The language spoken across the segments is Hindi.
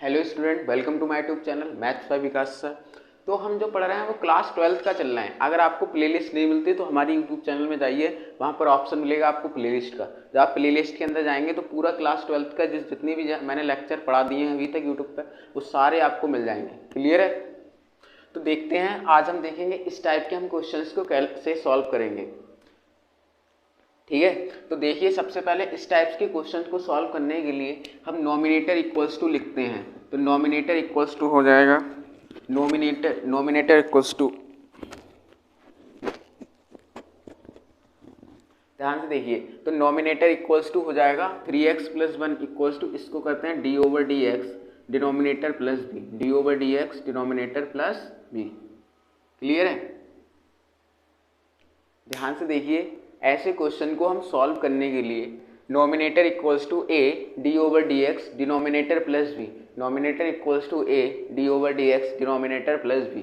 Hello student, welcome to my YouTube channel maths by Vikas sir. तो हम जो पढ़ रहे हैं वो क्लास 12th का चल रहा है। अगर आपको प्लेलिस्ट नहीं मिलती तो हमारी यूट्यूब चैनल में जाइए, वहाँ पर ऑप्शन मिलेगा आपको प्लेलिस्ट का। जब आप प्लेलिस्ट के अंदर जाएंगे तो पूरा क्लास 12th का जितनी भी मैंने लेक्चर पढ़ा दिए हैं अभी तक यूट्यूब पर, वो सारे आपको मिल जाएंगे। क्लियर है? तो देखते हैं, आज हम देखेंगे इस टाइप के हम क्वेश्चंस को कैसे सॉल्व करेंगे। ठीक है, तो देखिए सबसे पहले इस टाइप्स के क्वेश्चन को सॉल्व करने के लिए हम नॉमिनेटर इक्वल्स टू लिखते हैं। तो नॉमिनेटर इक्वल्स टू हो जाएगा नॉमिनेटर इक्वल्स टू, ध्यान से देखिए, तो नॉमिनेटर इक्वल्स टू हो जाएगा 3x + 1 इक्वल्स टू, इसको करते हैं d/dx denominator plus b, d/dx denominator plus b. Clear है? ध्यान से देखिए, ऐसे क्वेश्चन को हम सॉल्व करने के लिए numerator equals to a d/dx denominator plus b, numerator equals to a d/dx denominator plus b।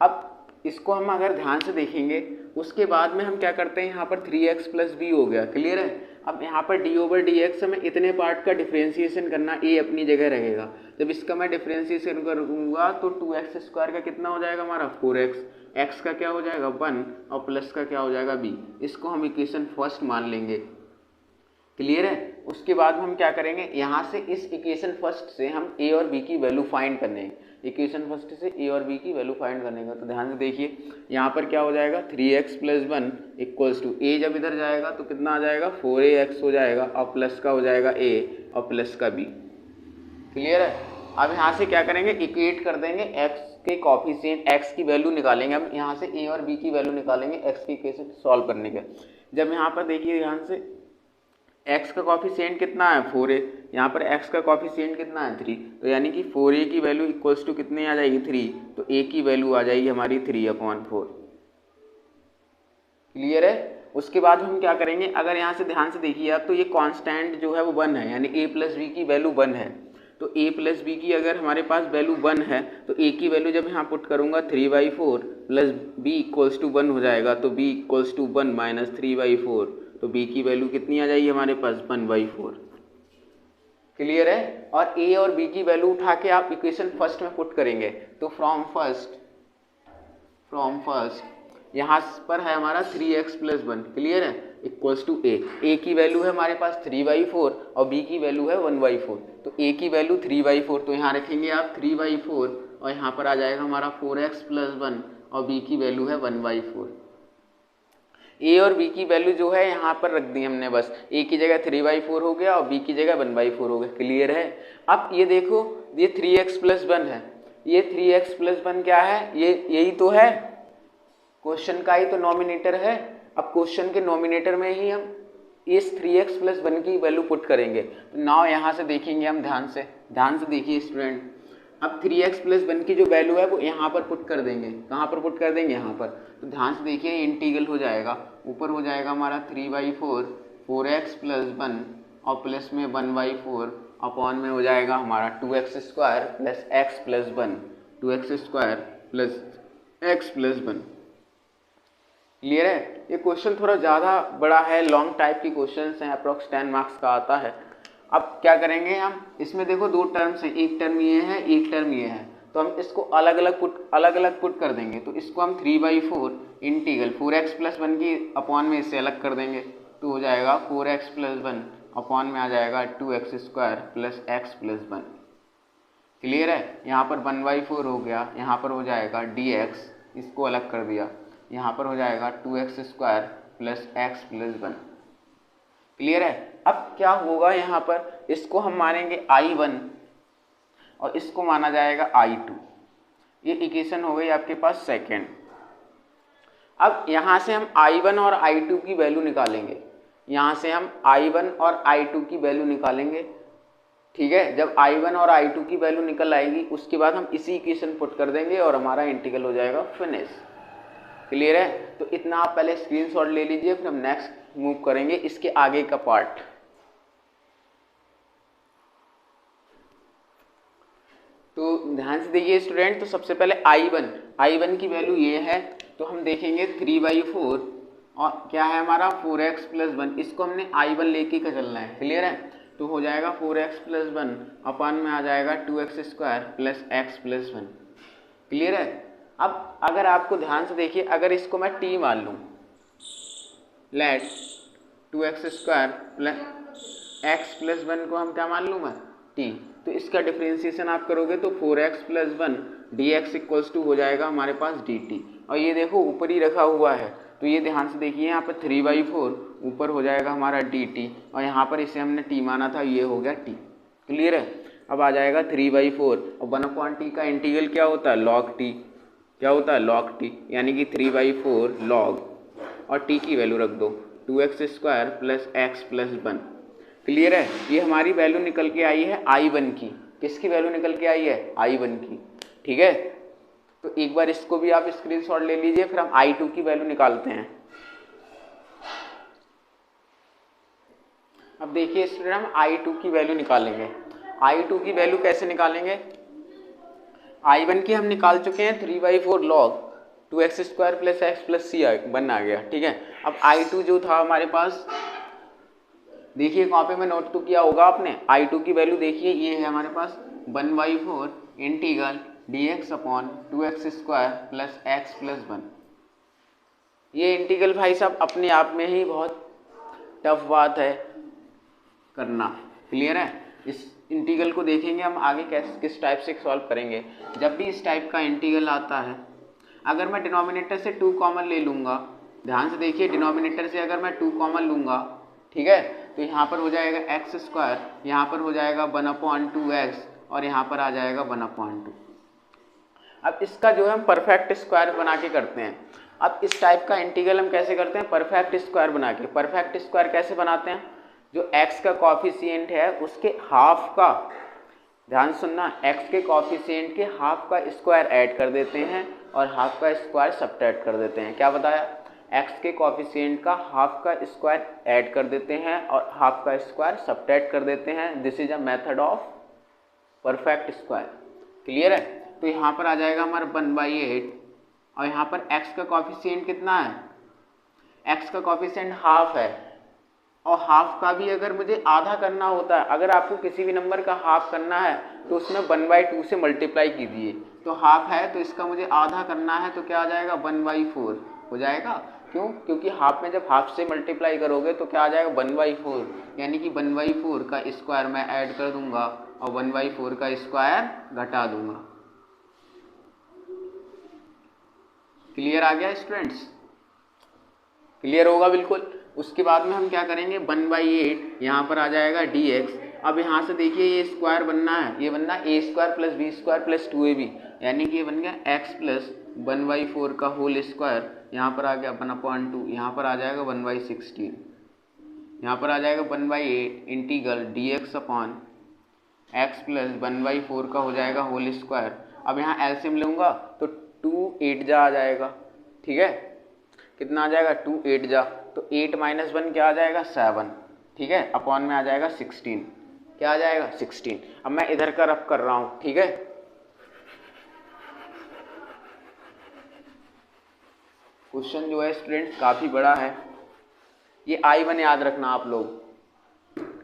अब इसको हम अगर ध्यान से देखेंगे, उसके बाद में हम क्या करते हैं, यहाँ पर 3x + b हो गया। क्लियर है? अब यहाँ पर d/dx में इतने पार्ट का डिफ्रेंशिएशन करना, a अपनी जगह रहेगा। जब इसका मैं डिफ्रेंशिएशन करूँगा तो 2x² का कितना हो जाएगा हमारा 4x, x का क्या हो जाएगा 1 और प्लस का क्या हो जाएगा b। इसको हम इक्वेशन फर्स्ट मान लेंगे। क्लियर है? उसके बाद हम क्या करेंगे, यहाँ से इस इक्वेशन फर्स्ट से हम a और b की वैल्यू फाइंड करने हैं। इक्वेशन फर्स्ट से a और b की वैल्यू फाइंड करने का, तो ध्यान से देखिए यहाँ पर क्या हो जाएगा 3x + 1 इक्वल्स टू a, जब इधर जाएगा तो कितना आ जाएगा 4ax हो जाएगा और प्लस का हो जाएगा a और प्लस का b। क्लियर है? अब यहाँ से क्या करेंगे, इक्वेट कर देंगे x के कॉफिशिएंट, x की वैल्यू निकालेंगे। हम यहाँ से a और b की वैल्यू निकालेंगे x की इक्वेशन सॉल्व करने के। जब यहाँ पर देखिए ध्यान से x का कॉफिशिएंट कितना है 4a, यहाँ पर x का कॉफिशिएंट कितना है 3, तो यानी कि 4a की वैल्यू इक्वल्स टू कितनी आ जाएगी 3, तो a की वैल्यू आ जाएगी हमारी 3/4। क्लियर है? उसके बाद हम क्या करेंगे, अगर यहाँ से ध्यान से देखिए आप, तो ये कांस्टेंट जो है वो 1 है, यानी a + b की वैल्यू 1 है। तो a + b की अगर हमारे पास वैल्यू 1 है तो a की वैल्यू जब यहाँ पुट करूँगा 3/4 प्लस b इक्वल्स टू 1 हो जाएगा, तो b इक्वल्स टू 1 - 3/4, तो b की वैल्यू कितनी आ जाएगी हमारे पास 1/4। क्लियर है? और a और b की वैल्यू उठा के आप इक्वेशन फर्स्ट में पुट करेंगे, तो फ्रॉम फर्स्ट यहाँ पर है हमारा 3x + 1। क्लियर है? इक्वल्स टू a की वैल्यू है हमारे पास 3/4 और b की वैल्यू है 1/4। तो a की वैल्यू 3/4, तो यहाँ रखेंगे आप 3/4 और यहाँ पर आ जाएगा हमारा 4x + 1 और b की वैल्यू है 1/4। a और b की वैल्यू जो है यहाँ पर रख दी हमने, बस a की जगह 3/4 हो गया और b की जगह 1/4 हो गया। क्लियर है? अब ये देखो, ये 3x + 1 है, ये 3x + 1 क्या है, ये यही तो है, क्वेश्चन का ही तो नॉमिनेटर है। अब क्वेश्चन के नॉमिनेटर में ही हम इस 3x + 1 की वैल्यू पुट करेंगे। तो नाउ यहाँ से देखेंगे हम, ध्यान से देखिए स्टूडेंट, अब 3x + 1 की जो वैल्यू है वो यहाँ पर पुट कर देंगे। कहाँ पर पुट कर देंगे? यहाँ पर। तो ध्यान से देखिए, इंटीग्रल हो जाएगा, ऊपर हो जाएगा हमारा 3/4 4x + 1 और प्लस में 1/4 अपॉन में हो जाएगा हमारा 2x² + x + 1, 2x² + x + 1। Clear है? ये क्वेश्चन थोड़ा ज़्यादा बड़ा है, लॉन्ग टाइप की क्वेश्चंस हैं, अप्रॉक्स 10 मार्क्स का आता है। अब क्या करेंगे हम, इसमें देखो दो टर्म्स हैं, एक टर्म ये है, एक टर्म ये है, तो हम इसको अलग अलग पुट कर देंगे। तो इसको हम 3/4 इंटीग्रल 4x + 1 की अपॉन में इससे अलग कर देंगे, तो हो जाएगा 4x + 1 अपॉन में आ जाएगा 2x² + x + 1। क्लियर है? यहाँ पर 1/4 हो गया, यहाँ पर हो जाएगा dx, इसको अलग कर दिया, यहाँ पर हो जाएगा 2x² + x + 1। क्लियर है? अब क्या होगा, यहाँ पर इसको हम मानेंगे I1 और इसको माना जाएगा I2। ये इक्वेशन हो गई आपके पास सेकेंड। अब यहाँ से हम I1 और I2 की वैल्यू निकालेंगे, यहाँ से हम I1 और I2 की वैल्यू निकालेंगे। ठीक है? जब I1 और I2 की वैल्यू निकल आएगी, उसके बाद हम इसी इक्वेशन पुट कर देंगे और हमारा इंटीग्रल हो जाएगा फिनिश। क्लियर है? तो इतना आप पहले स्क्रीनशॉट ले लीजिए, फिर हम नेक्स्ट मूव करेंगे इसके आगे का पार्ट। तो ध्यान से देखिए स्टूडेंट, तो सबसे पहले I1 की वैल्यू ये है, तो हम देखेंगे 3/4 और क्या है हमारा 4x + 1, इसको हमने I1 लेके का चलना है। क्लियर है? तो हो जाएगा 4x प्लस 1 अपन में आ जाएगा 2x square plus x plus 1। Clear है। अब अगर आपको ध्यान से देखिए, अगर इसको मैं t मान लूँ, let 2x square plus x plus 1 को हम क्या मान लूँ मैं, t, तो इसका डिफ्रेंसिएशन आप करोगे तो 4x plus 1 dx equals to हो जाएगा हमारे पास dt। और ये देखो ऊपर ही रखा हुआ है, तो ये ध्यान से देखिए, यहाँ पर 3/4 ऊपर हो जाएगा हमारा dt, और यहाँ पर इसे हमने t माना था, ये हो गया t। क्लियर है। अब आ जाएगा 3/4 और 1/t का इंटीग्रल क्या होता है, log t। क्या होता है, log t, यानी कि 3/4 log और t की वैल्यू रख दो 2x square plus x plus 1। Clear है। ये हमारी वैल्यू निकल के आई है I1 की। किसकी वैल्यू निकल के आई है, I1 की। ठीक है, तो एक बार इसको भी आप स्क्रीनशॉट ले लीजिए, फिर हम I2 की वैल्यू निकालते हैं। अब देखिए स्टूडेंट, हम I2 की वैल्यू निकालेंगे। I2 की वैल्यू कैसे निकालेंगे, I1 की हम निकाल चुके हैं 3/4 log 2x square plus x plus c 1 आ गया। ठीक है, अब I2 जो था हमारे पास, देखिए कॉपी में नोट तो किया होगा आपने। I2 की वैल्यू देखिए, ये है हमारे पास 1/4 integral dx upon 2x square plus x plus 1। ये इंटीग्रल भाई साहब अपने आप में ही बहुत टफ बात है करना। क्लियर है। इस इंटीग्रल को देखेंगे हम आगे किस टाइप से सॉल्व करेंगे। जब भी इस टाइप का इंटीग्रल आता है, अगर मैं डिनोमिनेटर से 2 कॉमन ले लूँगा, ध्यान से देखिए, डिनोमिनेटर से अगर मैं 2 कॉमन लूँगा, ठीक है, तो यहाँ पर हो जाएगा एक्स स्क्वायर, यहाँ पर हो जाएगा 1/2x और यहाँ पर आ जाएगा 1/2। अब इसका जो है हम परफेक्ट स्क्वायर बना के करते हैं। अब इस टाइप का इंटीग्रल हम कैसे करते हैं, परफेक्ट स्क्वायर बना के। परफेक्ट स्क्वायर कैसे बनाते हैं, जो x का कॉफिशिएंट है उसके हाफ का, ध्यान सुनना, x के कॉफिशिएंट के हाफ का स्क्वायर ऐड कर देते हैं और हाफ का स्क्वायर सब्ट्रैक्ट कर देते हैं। क्या बताया, x के कॉफिशिएंट का हाफ का स्क्वायर ऐड कर देते हैं और हाफ का स्क्वायर सब्ट्रैक्ट कर देते हैं। This is a method of perfect square. Clear है। तो यहाँ पर आ जाएगा हमारा 1/8 और यहाँ पर x का कॉफिशिएंट कितना है, x का कॉफिशिएंट हाफ है, और हाफ का भी अगर मुझे आधा करना होता है, अगर आपको किसी भी नंबर का हाफ करना है तो उसमें 1/2 से मल्टीप्लाई कीजिए। तो हाफ है तो इसका मुझे आधा करना है, तो क्या आ जाएगा 1/4 हो जाएगा। क्यों, क्योंकि हाफ में जब हाफ से मल्टीप्लाई करोगे तो क्या आ जाएगा 1/4, यानी कि 1/4 का स्क्वायर मैं ऐड कर दूंगा और 1/4 का स्क्वायर घटा दूंगा। क्लियर आ गया स्टूडेंट्स, क्लियर होगा बिल्कुल। उसके बाद में हम क्या करेंगे, 1/8 यहाँ पर आ जाएगा dx। अब यहाँ से देखिए ये स्क्वायर बनना है, ये बनना a square plus b square plus 2ab, यानी कि ये बन गया x प्लस 1/4 का होल स्क्वायर, यहाँ पर आ गया 1/2, यहाँ पर आ जाएगा 1/16, यहाँ पर आ जाएगा 1/8 integral dx upon x plus 1/4 का हो जाएगा होल स्क्वायर। अब यहाँ एलसीएम लूँगा तो 2 8 जा आ जाएगा। ठीक है, कितना आ जाएगा 2 8 जा, तो 8 - 1 क्या आ जाएगा 7। ठीक है, अपॉन में आ जाएगा 16, क्या आ जाएगा 16। अब मैं इधर का रफ कर रहा हूँ। ठीक है, क्वेश्चन जो है स्टूडेंट्स काफ़ी बड़ा है, ये I1 याद रखना आप लोग।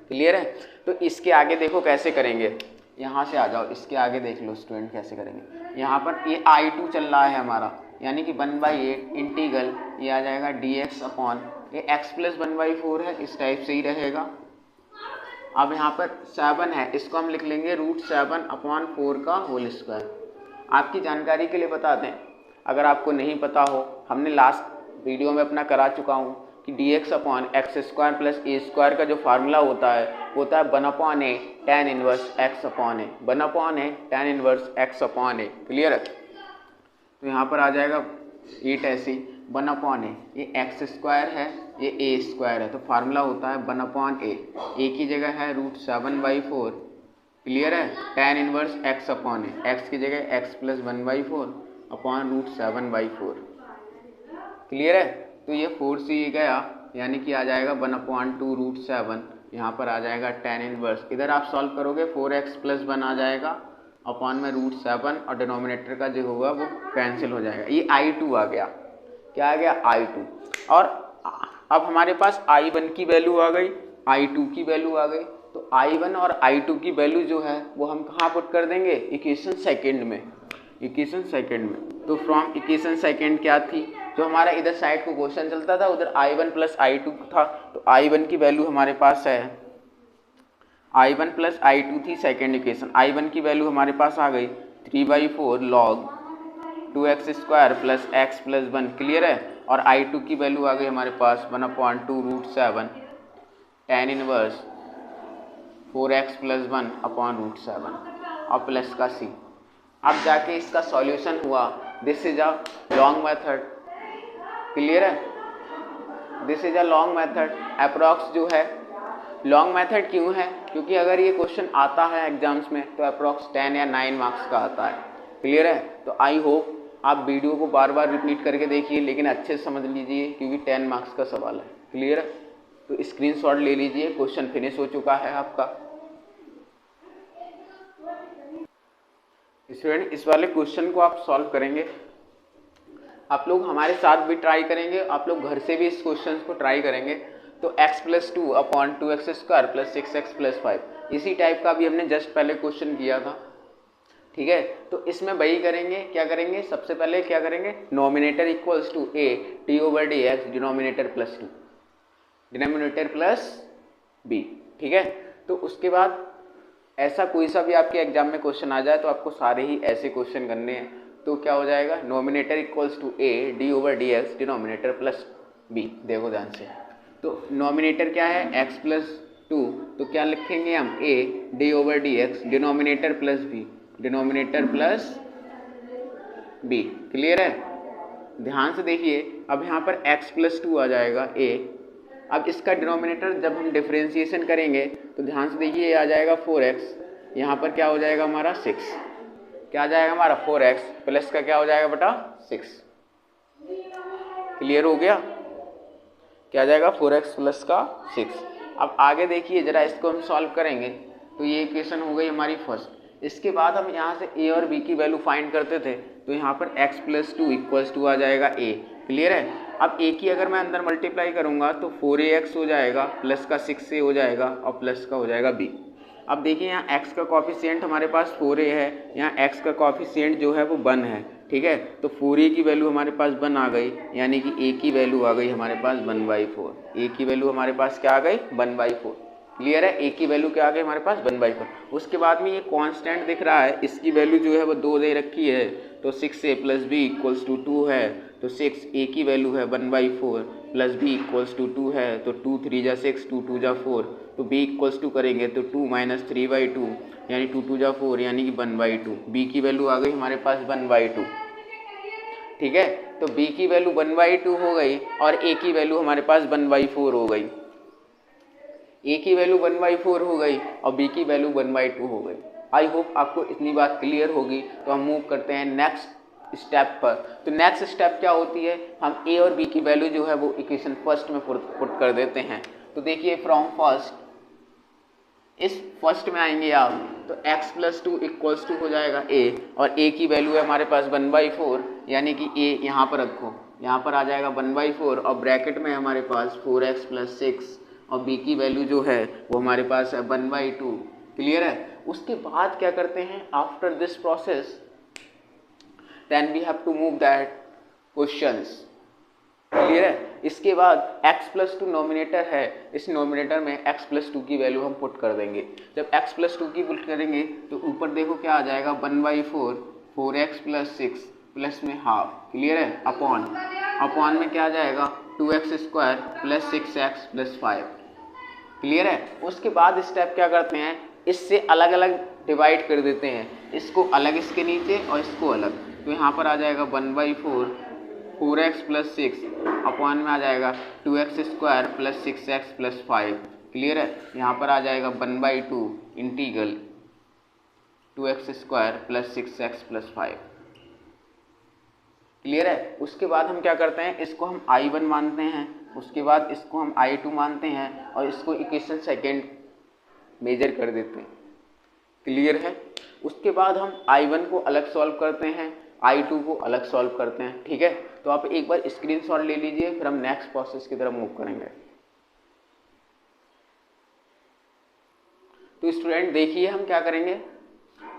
क्लियर है। तो इसके आगे देखो कैसे करेंगे, यहाँ से आ जाओ, इसके आगे देख लो स्टूडेंट कैसे करेंगे। यहाँ पर ये I2 चल रहा है हमारा, यानी कि 1/8 इंटीग्रल ये आ जाएगा dx अपॉन ये x प्लस 1/4 है, इस टाइप से ही रहेगा। अब यहाँ पर 7 है, इसको हम लिख लेंगे √7/4 का होल स्क्वायर। आपकी जानकारी के लिए बता दें, अगर आपको नहीं पता हो, हमने लास्ट वीडियो में अपना करा चुका हूँ कि dx upon x square plus a square का जो फार्मूला होता है 1/a tan inverse x upon a, 1/a tan inverse x upon a. Clear है। तो यहाँ पर आ जाएगा 8 ऐसी 1/a, ये एक्स स्क्वायर है, ये ए स्क्वायर है, तो फार्मूला होता है 1/a, ए की जगह है √7/4। क्लियर है, tan इनवर्स x अपॉन ए, एक्स की जगह x प्लस 1/4 अपॉन √7/4। क्लियर है। तो ये 4 से ये गया, यानी कि आ जाएगा 1/2 √7, यहाँ पर आ जाएगा tan इनवर्स। इधर आप सॉल्व करोगे 4x प्लस 1 आ जाएगा अपॉन में √7 और डिनोमिनेटर का जो होगा वो कैंसिल हो जाएगा। ये I2 आ गया, क्या आ गया I2। और अब हमारे पास I1 की वैल्यू आ गई, I2 की वैल्यू आ गई। तो I1 और I2 की वैल्यू जो है वो हम कहाँ पुट कर देंगे, इक्वेशन सेकेंड में, इक्वेशन सेकेंड में। तो फ्रॉम इक्वेशन सेकेंड क्या थी, जो हमारा इधर साइड को क्वेश्चन चलता था उधर I1 प्लस I2 था, तो I1 की वैल्यू हमारे पास है I1 प्लस I2 थी सेकेंड इक्वेशन। I1 की वैल्यू हमारे पास आ गई 3/4 log 2x square plus x plus 1, clear है। और I2 की वैल्यू आ गई हमारे पास 1/2√7 tan inverse 4x plus 1 upon √7 और प्लस का c। अब जाके इसका सॉल्यूशन हुआ, this is a long method, clear है, this is a long method. Approx जो है लॉन्ग मेथड क्यों है, क्योंकि अगर ये क्वेश्चन आता है एग्जाम्स में तो अप्रॉक्स 10 या 9 मार्क्स का आता है, क्लियर है। तो आई होप आप वीडियो को बार बार रिपीट करके देखिए, लेकिन अच्छे से समझ लीजिए क्योंकि 10 मार्क्स का सवाल है, क्लियर है। तो स्क्रीनशॉट ले लीजिए, क्वेश्चन फिनिश हो चुका है आपका। स्टूडेंट इस वाले क्वेश्चन को आप सॉल्व करेंगे, आप लोग हमारे साथ भी ट्राई करेंगे, आप लोग घर से भी इस क्वेश्चन को ट्राई करेंगे। तो x plus 2 upon 2x square plus 6x plus 5, इसी टाइप का भी हमने जस्ट पहले क्वेश्चन किया था, ठीक है। तो इसमें वही करेंगे, क्या करेंगे, सबसे पहले क्या करेंगे, numerator equals to a d/dx, denominator plus 2, denominator plus b, ठीक है। तो उसके बाद ऐसा कोई सा भी आपके एग्जाम में क्वेश्चन आ जाए तो आपको सारे ही ऐसे क्वेश्चन करने हैं। तो क्या हो जाएगा, numerator equals to a d/dx, denominator plus b। देखो ध्यान से, तो नॉमिनेटर क्या है x प्लस 2, तो क्या लिखेंगे हम a d/dx, denominator plus b, denominator plus b, clear है। ध्यान से देखिए, अब यहाँ पर x प्लस 2 आ जाएगा a। अब इसका डिनोमिनेटर जब हम डिफरेंशिएशन करेंगे तो ध्यान से देखिए ये आ जाएगा 4x, यहाँ पर क्या हो जाएगा हमारा 6, क्या आ जाएगा हमारा 4x प्लस का क्या हो जाएगा बेटा 6, क्लियर हो गया, क्या आ जाएगा 4x प्लस का 6। अब आगे देखिए जरा, इसको हम सॉल्व करेंगे तो ये इक्वेशन हो गई हमारी फर्स्ट। इसके बाद हम यहाँ से a और b की वैल्यू फाइंड करते थे, तो यहाँ पर x प्लस 2 इक्वल्स टू आ जाएगा a, क्लियर है। अब a की अगर मैं अंदर मल्टीप्लाई करूँगा तो 4ax हो जाएगा, प्लस का 6a हो जाएगा और प्लस का हो जाएगा b। अब देखिए यहाँ x का कॉफिशिएंट हमारे पास 4a है, यहाँ x का कॉफिशिएंट जो है वो 1 है, ठीक है। तो 4a की वैल्यू हमारे पास 1 आ गई, यानी कि a की वैल्यू आ गई हमारे पास 1/4, a की वैल्यू हमारे पास क्या आ गई 1/4, क्लियर है। a की वैल्यू क्या आ गई हमारे पास 1/4। उसके बाद में ये कांस्टेंट दिख रहा है, इसकी वैल्यू जो है वो 2 दे रखी है, तो 6a plus b equals to 2 है, तो 6a की वैल्यू है 1/4 प्लस b इक्वल्स टू 2 है, तो 2 3 जा 6, 2 2 जा 4, तो b इक्वल्स टू करेंगे तो 2 माइनस 3/2 यानी 2 2 जा 4 यानी कि 1/2। b की वैल्यू आ गई हमारे पास 1/2, ठीक है। तो b की वैल्यू 1/2 हो गई और a की वैल्यू हमारे पास 1/4 हो गई, a की वैल्यू 1/4 हो गई और b की वैल्यू 1/2 हो गई। आई होप आपको इतनी बात क्लियर होगी। तो हम मूव करते हैं नेक्स्ट स्टेप पर। तो नेक्स्ट स्टेप क्या होती है, हम a और b की वैल्यू जो है वो इक्वेशन फर्स्ट में पुट कर देते हैं। तो देखिए फ्रॉम फर्स्ट, इस फर्स्ट में आएंगे आप, तो x प्लस 2 इक्वल्स टू हो जाएगा a और a की वैल्यू है हमारे पास 1/4, यानी कि a यहाँ पर रखो, यहाँ पर आ जाएगा 1/4 और ब्रैकेट में हमारे पास 4x प्लस 6 और b की वैल्यू जो है वो हमारे पास है 1/2, क्लियर है। उसके बाद क्या करते हैं, after this process then we have to move that questions, clear है। इसके बाद x प्लस 2 नॉमिनेटर है, इस नॉमिनेटर में x प्लस 2 की वैल्यू हम पुट कर देंगे। जब x प्लस 2 की पुट करेंगे तो ऊपर देखो क्या आ जाएगा 1/4, 4x प्लस 6 प्लस में हाफ, क्लियर है, अपॉन में क्या आ जाएगा 2x square plus 6x plus 5, clear है। उसके बाद स्टेप क्या करते हैं, इससे अलग अलग डिवाइड कर देते हैं, इसको अलग इसके नीचे और इसको अलग। तो यहाँ पर आ जाएगा 1/4 4x प्लस 6 अपॉन में आ जाएगा 2x square plus 6x plus 5, clear है। यहाँ पर आ जाएगा 1/2 integral 2x square plus 6x plus 5, clear है। उसके बाद हम क्या करते हैं, इसको हम I1 मानते हैं, उसके बाद इसको हम I2 मानते हैं और इसको इक्वेशन सेकेंड मेजर कर देते हैं, क्लियर है। उसके बाद हम I1 को अलग सॉल्व करते हैं, I2 को अलग सॉल्व करते हैं, ठीक है। तो आप एक बार स्क्रीनशॉट ले लीजिए, फिर हम नेक्स्ट प्रोसेस की तरफ मूव करेंगे। तो स्टूडेंट देखिए हम क्या करेंगे,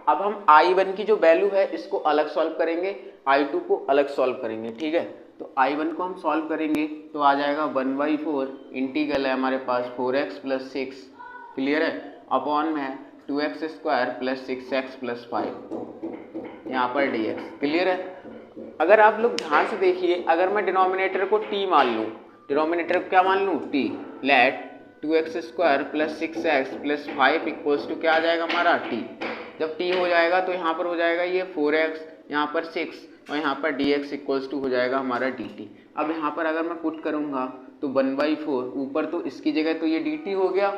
अब हम I1 की जो वैल्यू है इसको अलग सॉल्व करेंगे, I2 को अलग सॉल्व करेंगे, ठीक है। तो I1 को हम सॉल्व करेंगे तो आ जाएगा 1/4 इंटीग्रल है हमारे पास 4x + 6, क्लियर है, अपॉन में है 2x² + 6x + 5 यहाँ पर dx, क्लियर है। अगर आप लोग ध्यान से देखिए, अगर मैं डिनोमिनेटर को t मान लूँ, डिनोमिनेटर को क्या मान लूँ t, late 2x² + 6x + 5 equals to क्या आ जाएगा हमारा t। जब t हो जाएगा तो यहाँ पर हो जाएगा ये 4x, यहाँ पर 6 और यहाँ पर dx इक्वल्स टू हो जाएगा हमारा dt। अब यहाँ पर अगर मैं पुट करूँगा तो 1/4 ऊपर तो इसकी जगह तो ये dt हो गया,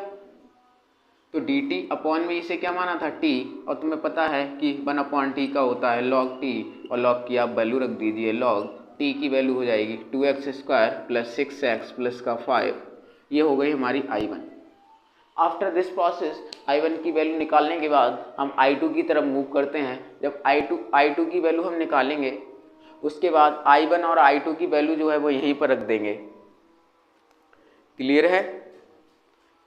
तो dt अपॉन में इसे क्या माना था t, और तुम्हें पता है कि 1/t का होता है log t, और log की आप वैल्यू रख दीजिए, log t की वैल्यू हो जाएगी 2x² + 6x + का 5, ये हो गई हमारी I1। After this process I1 की वैल्यू निकालने के बाद हम I2 की तरफ मूव करते हैं। जब I2 की वैल्यू हम निकालेंगे उसके बाद I1 और I2 की वैल्यू जो है वो यहीं पर रख देंगे, क्लियर है,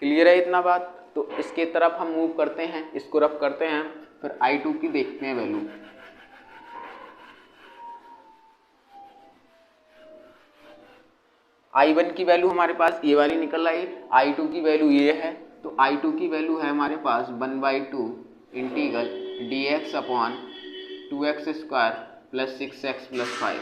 क्लियर है इतना बात। तो इसके तरफ हम मूव करते हैं, इसको रफ करते हैं, फिर I2 की देखते हैं वैल्यू। I1 की वैल्यू हमारे पास ये वाली निकल आई, I2 की वैल्यू ये है, तो I2 की वैल्यू है हमारे पास 1/2 integral dx upon 2x² + 6x + 5,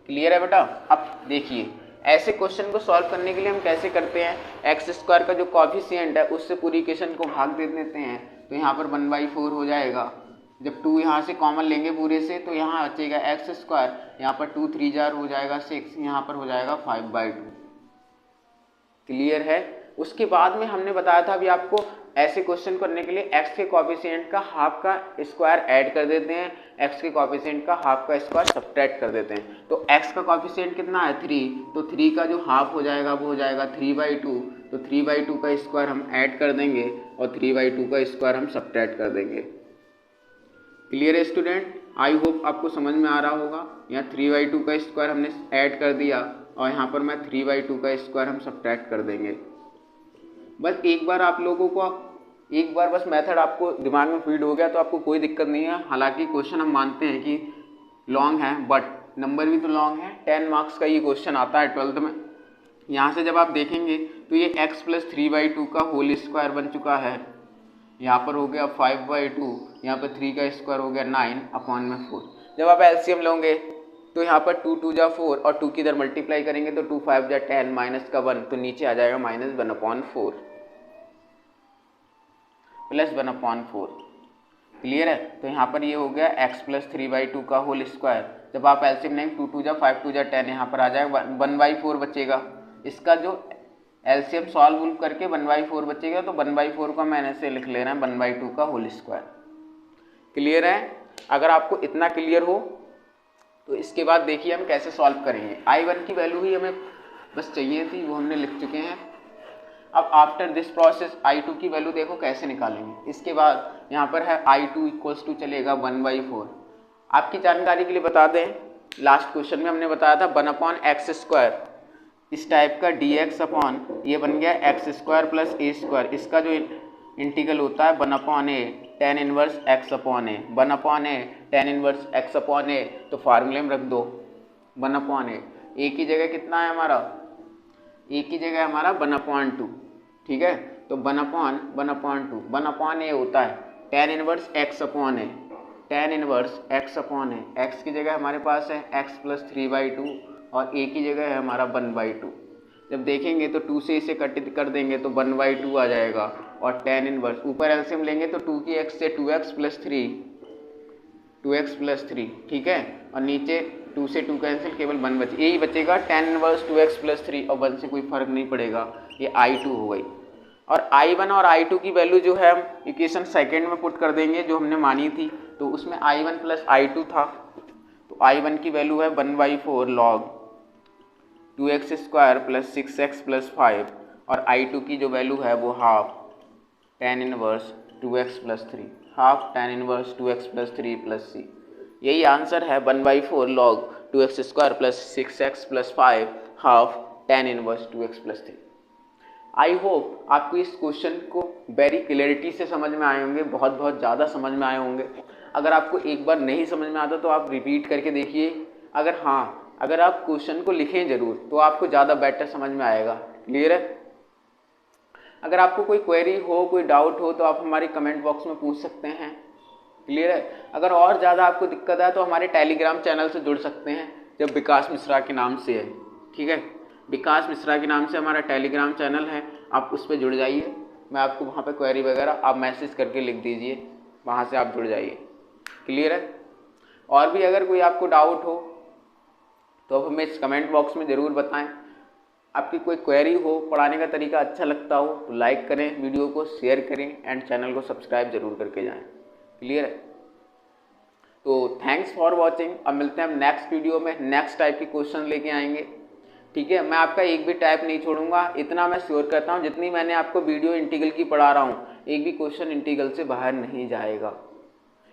clear है बेटा। अब देखिए ऐसे क्वेश्चन को सॉल्व करने के लिए हम कैसे करते हैं, x² का जो कॉफिशिएंट है उससे पूरी इक्वेशन को भाग दे देते हैं, तो यहाँ पर 1/4 हो जाएगा। जब 2 यहाँ से कॉमन लेंगे पूरे से तो यहाँ बचेगा x², यहाँ पर 2 3 जार हो जाएगा 6, यहाँ पर हो जाएगा 5/2, क्लियर है। उसके बाद में हमने बताया था अभी आपको, ऐसे क्वेश्चन करने के लिए x के कॉफिशिएंट का हाफ का स्क्वायर ऐड कर देते हैं, x के कॉफिशिएंट का हाफ का स्क्वायर सब्ट्रैक्ट कर देते हैं। तो x का कॉफिशिएंट कितना है 3, तो 3 का जो हाफ हो जाएगा वो हो जाएगा 3/2, तो 3/2 का स्क्वायर हम ऐड कर देंगे और 3/2 का स्क्वायर हम सब्ट्रैक्ट कर देंगे, क्लियर है स्टूडेंट। आई होप आपको समझ में आ रहा होगा। यहाँ 3/2 का स्क्वायर हमने ऐड कर दिया और यहाँ पर मैं 3/2 का स्क्वायर हम सब्ट्रैक्ट कर देंगे। बस एक बार आप लोगों को एक बार बस मेथड आपको दिमाग में फीड हो गया तो आपको कोई दिक्कत नहीं है। हालांकि क्वेश्चन हम मानते हैं कि लॉन्ग है, बट नंबर भी तो लॉन्ग है, 10 मार्क्स का ये क्वेश्चन आता है 12th में। यहाँ से जब आप देखेंगे तो ये x + 3/2 का होल स्क्वायर बन चुका है, यहाँ पर हो गया 5/2, यहाँ पर 3 का स्क्वायर हो गया 9/4। जब आप एलसीएम लोगे तो यहाँ पर 2 2 जा 4 और 2 की इधर मल्टीप्लाई करेंगे तो 2 5 जा 10 माइनस का 1, तो नीचे आ जाएगा -1/4 प्लस 1/4, क्लियर है। तो यहाँ पर ये हो गया x + 3/2 का होल स्क्वायर। जब आप एलसीएम लेंगे 2 2 जा 5 2 जा 10, यहाँ पर आ जाएगा 1/4 बचेगा। इसका जो एलसीएम सॉल्व करके 1/4 बचेगा, तो 1/4 का मैंने से लिख लेना है 1/2 का होल स्क्वायर, क्लियर है। अगर आपको इतना क्लियर हो तो इसके बाद देखिए हम कैसे सॉल्व करेंगे। I1 की वैल्यू ही हमें बस चाहिए थी, वो हमने लिख चुके हैं। अब आफ्टर दिस प्रोसेस I2 की वैल्यू देखो कैसे निकालेंगे। इसके बाद यहाँ पर है I2 इक्वल्स टू चलेगा 1/4। आपकी जानकारी के लिए बता दें, लास्ट क्वेश्चन में हमने बताया था 1/x², इस टाइप का dx अपॉन ये बन गया x² + a²। इसका जो इंटीग्रल होता है 1/a tan 1 x/a, 1/a tan 1 x/a, तो फार्मूले में रख दो 1/a। a की जगह कितना है हमारा, a की जगह हमारा 1/2, ठीक है। तो 1/2 1/a होता है tan 1 x/a, tan 1 x/a, x की जगह हमारे पास है x + 3/2 और a की जगह है हमारा 1/2। जब देखेंगे तो 2 से इसे कट कर देंगे तो 1/2 आ जाएगा, और tan 1 ऊपर एलसीएम लेंगे तो 2 की x से 2x + 3, ठीक है, और नीचे 2 से 2 कैंसिल, केवल 1 बचे, यही बचेगा tan 1 2x + 3, और 1 से कोई फर्क नहीं पड़ेगा, ये I2 हो गई। और I1 और I2 की वैल्यू जो है हम इक्वेशन सेकेंड में पुट कर देंगे जो हमने मानी थी, तो उसमें I1 + I2 था, तो I1 की वैल्यू है 1/4 log 2x² + 6x + 5, और I2 की जो वैल्यू है वो half tan 1 2x + 3, half tan 1 2x + 3 + c। यही आंसर है 1/4 log 2x² + 6x + 5 half tan 1 2x + 3। I hope आपको इस क्वेश्चन को वेरी क्लियरिटी से समझ में आए होंगे, बहुत बहुत ज़्यादा समझ में आए होंगे। अगर आपको एक बार नहीं समझ में आता तो आप रिपीट करके देखिए। अगर आप क्वेश्चन को लिखें जरूर तो आपको ज़्यादा बेटर समझ में आएगा। क्लियर है? अगर आपको कोई क्वेरी हो, कोई डाउट हो तो आप हमारे कमेंट बॉक्स में पूछ सकते हैं। क्लियर है? अगर और ज़्यादा आपको दिक्कत है तो हमारे टेलीग्राम चैनल से जुड़ सकते हैं, जब विकास मिश्रा के नाम से है। ठीक है, विकास मिश्रा के नाम से हमारा टेलीग्राम चैनल है, आप उस पर जुड़ जाइए। मैं आपको वहाँ पे क्वेरी वगैरह आप मैसेज करके लिख दीजिए, वहाँ से आप जुड़ जाइए। क्लियर है? और भी अगर कोई आपको डाउट हो तो आप हमें इस कमेंट बॉक्स में ज़रूर बताएं। आपकी कोई क्वेरी हो, पढ़ाने का तरीका अच्छा लगता हो तो लाइक करें, वीडियो को शेयर करें एंड चैनल को सब्सक्राइब जरूर करके जाएं। क्लियर है? तो थैंक्स फॉर वॉचिंग। अब मिलते हैं हम नेक्स्ट वीडियो में, नेक्स्ट टाइप के क्वेश्चन लेके आएंगे। ठीक है, मैं आपका एक भी टाइप नहीं छोड़ूंगा, इतना मैं श्योर करता हूँ। जितनी मैंने आपको वीडियो इंटीग्रल की पढ़ा रहा हूँ, एक भी क्वेश्चन इंटीग्रल से बाहर नहीं जाएगा,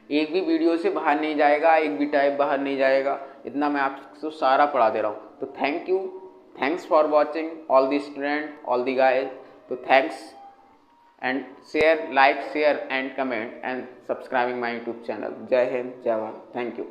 एक भी वीडियो से बाहर नहीं जाएगा, एक भी टाइप बाहर नहीं जाएगा। इतना मैं आपको सारा पढ़ा दे रहा हूँ। तो thank you, thanks for watching all the student, all the guys. तो thanks and share, like, share and comment and subscribing my YouTube channel. Jai Hind, Jai Bharat. Thank you.